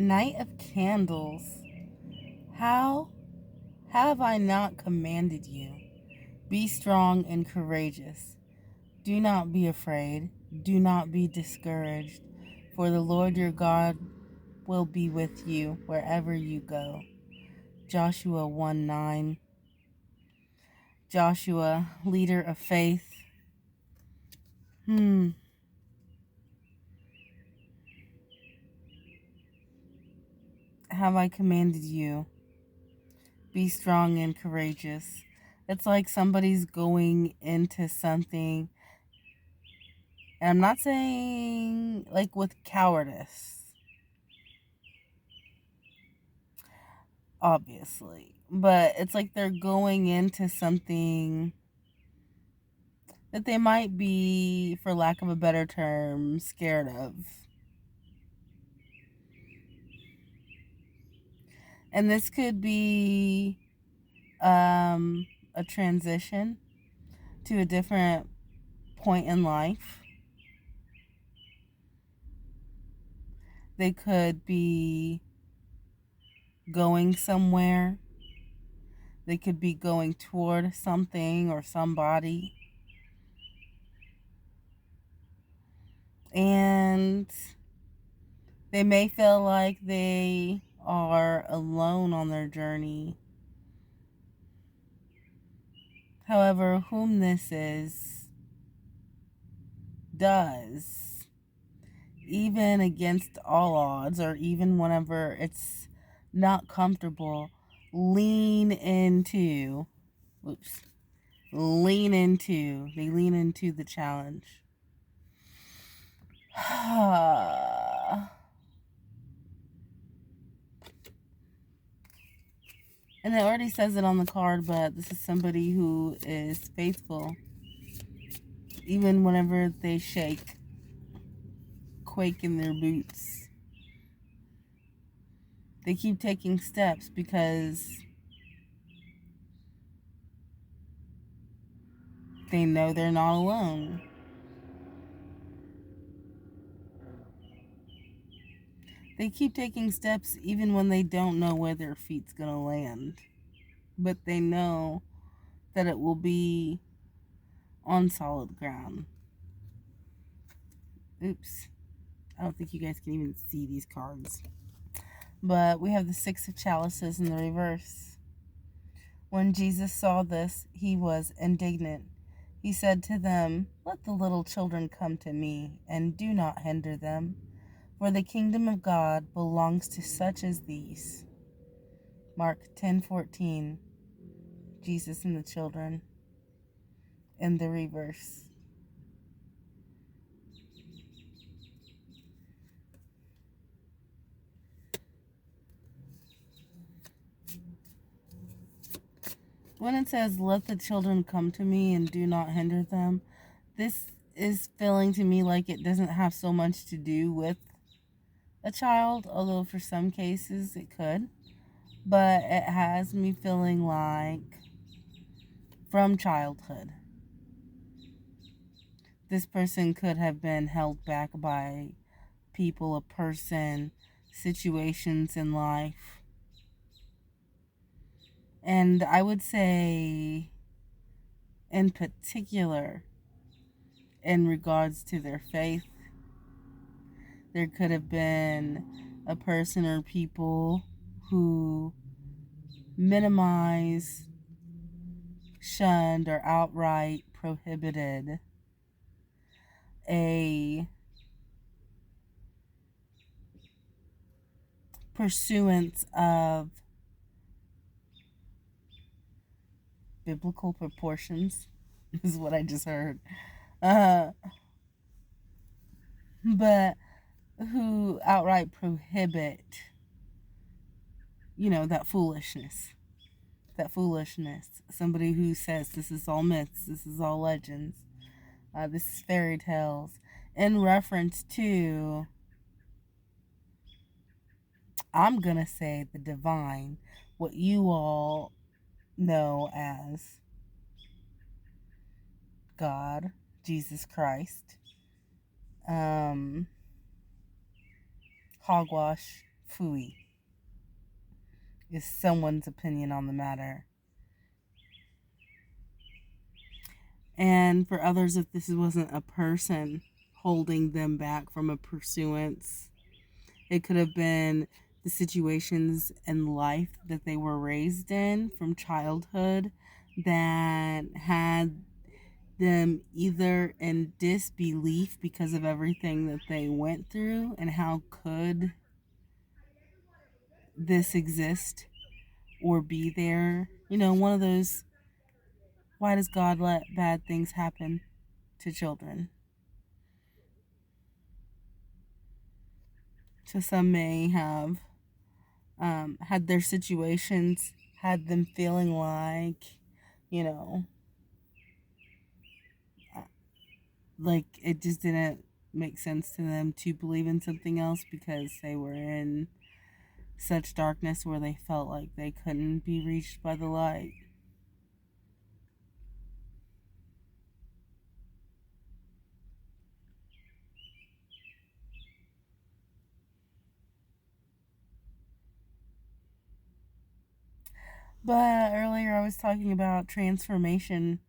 Night of Candles. How have I not commanded you? Be strong and courageous. Do not be afraid. Do not be discouraged. For the Lord your God will be with you wherever you go. Joshua 1:9. Joshua, leader of faith. Have I commanded you? Be strong and courageous. It's like somebody's going into something, and I'm not saying like with cowardice, obviously, but it's like they're going into something that they might be, for lack of a better term, scared of. And this could be a transition to a different point in life. They could be going somewhere. They could be going toward something or somebody. And they may feel like they are alone on their journey. However, whom this is does, even against all odds, or even whenever it's not comfortable, lean into they lean into the challenge. And it already says it on the card, but this is somebody who is faithful even whenever they quake in their boots. They keep taking steps because they know they're not alone. They keep taking steps even when they don't know where their feet's going to land. But they know that it will be on solid ground. Oops. I don't think you guys can even see these cards. But we have the Six of Chalices in the reverse. When Jesus saw this, he was indignant. He said to them, "Let the little children come to me, and do not hinder them, for the kingdom of God belongs to such as these." Mark 10:14. Jesus and the children in the reverse. When it says, "Let the children come to me and do not hinder them," this is feeling to me like it doesn't have so much to do with a child, although for some cases it could. But it has me feeling like from childhood, this person could have been held back by people, a person, situations in life. And I would say, in particular, in regards to their faith, there could have been a person or people who minimized, shunned, or outright prohibited a pursuance of biblical proportions, is what I just heard. Uh, but who outright prohibit, that foolishness. That foolishness. Somebody who says this is all myths, this is all legends, this is fairy tales, in reference to, I'm going to say, the divine, what you all know as God, Jesus Christ, hogwash, Phooey is someone's opinion on the matter. And for others, if this wasn't a person holding them back from a pursuance, it could have been the situations in life that they were raised in from childhood that had them either in disbelief because of everything that they went through and how could this exist or be there. You know, one of those, why does God let bad things happen to children? So some may have had their situations, had them feeling like, you know, like it just didn't make sense to them to believe in something else because they were in such darkness where they felt like they couldn't be reached by the light. But earlier I was talking about transformation,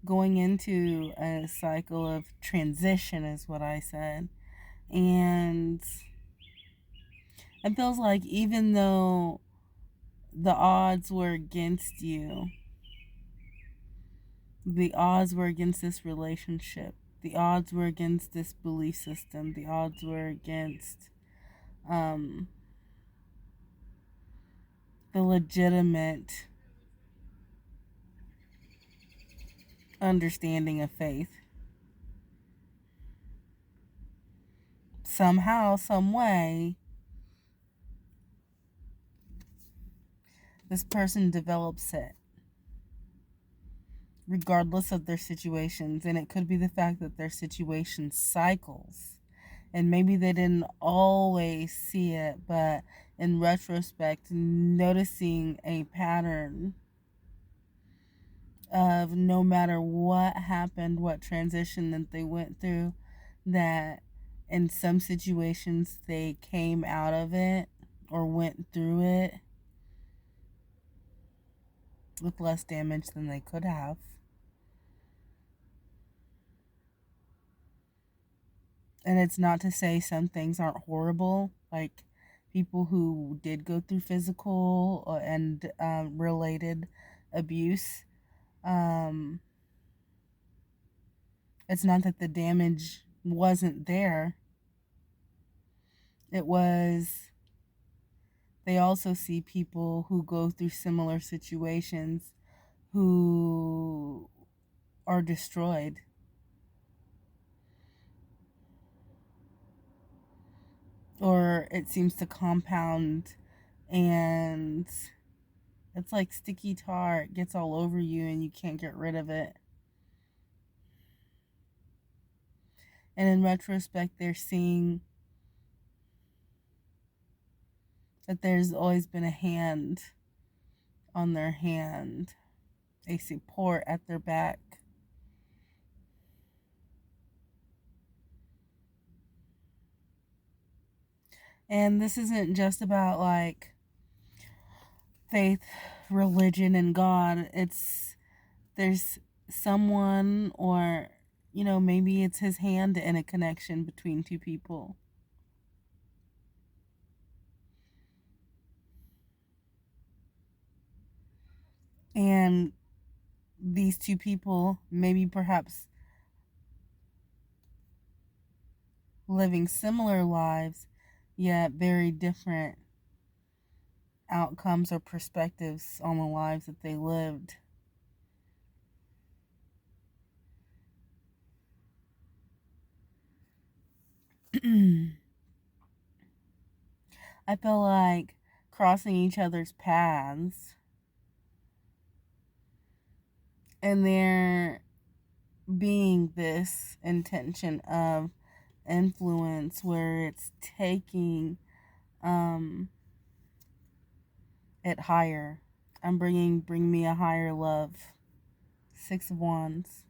going into a cycle of transition, is what I said. And it feels like even though the odds were against you, the odds were against this relationship, the odds were against this belief system, the odds were against um, the legitimate understanding of faith. Somehow, some way, this person develops it, regardless of their situations. And it could be the fact that their situation cycles. And maybe they didn't always see it, but in retrospect, noticing a pattern of no matter what happened, what transition that they went through, that in some situations they came out of it or went through it with less damage than they could have. And it's not to say some things aren't horrible, like people who did go through physical and related abuse. Um, it's not that the damage wasn't there. It was, they also see people who go through similar situations who are destroyed. Or it seems to compound, and it's like sticky tar. It gets all over you and you can't get rid of it. And in retrospect, they're seeing that there's always been a hand on their hand, a support at their back. And this isn't just about like faith, religion, and God. There's someone, or, you know, maybe it's his hand in a connection between two people. And these two people, maybe perhaps living similar lives, yet very different outcomes or perspectives on the lives that they lived. I feel like crossing each other's paths and there being this intention of influence where it's taking it higher. I'm bring me a higher love. 6 of Wands.